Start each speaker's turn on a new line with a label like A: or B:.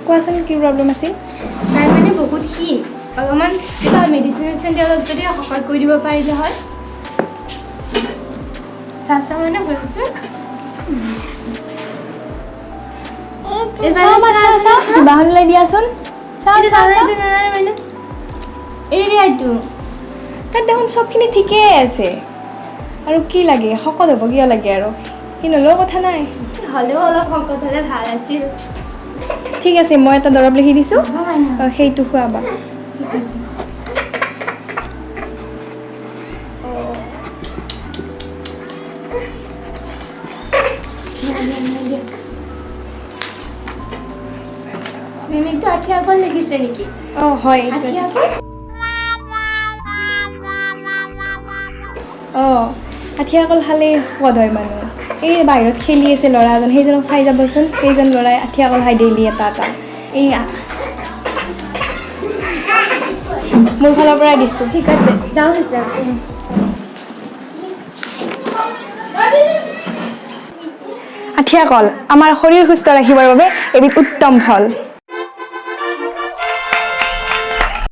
A: কোৱাচোন কি প্ৰব্লেম আছিল
B: তাই মানে বহুত ক্ষীণ অলপমান কিবা মেডিচিন অলপ যদি সকাল কৰি দিব পাৰিলে হয় চাচা মানে কৰিছোঁ
A: কিবা হ'লে দিয়াচোন
B: মানে এৰি দিয়াটো
A: তাত দেখোন চবখিনি ঠিকেই আছে আৰু কি লাগে শকত হ'ব কিয় লাগে আৰু সি নলেও কথা নাই
B: হ'লেও অলপ শকত হ'লে ভাল আছিল
A: ঠিক আছে মই এটা দৰৱ লিখি দিছোঁ সেইটো খুৱাবা
B: ঠিক আছে মেমিকটো আঠি আগত লাগিছে নেকি
A: অঁ হয়
B: আঠি আগত
A: অঁ আঠিয়া কল খালেই সোৱাদ হয় মানুহ এই বাহিৰত খেলি আছে ল'ৰা এজন সেইজনক চাই যাবচোন সেইজন ল'ৰাই আঠিয়া কল খাই ডেইলি এটা এই মোৰ ফালৰ পৰাই দিছোঁ
B: ঠিক আছে যাওঁ হৈছে
A: আঠিয়া কল আমাৰ শৰীৰ সুস্থ ৰাখিবৰ বাবে এবিধ উত্তম ফল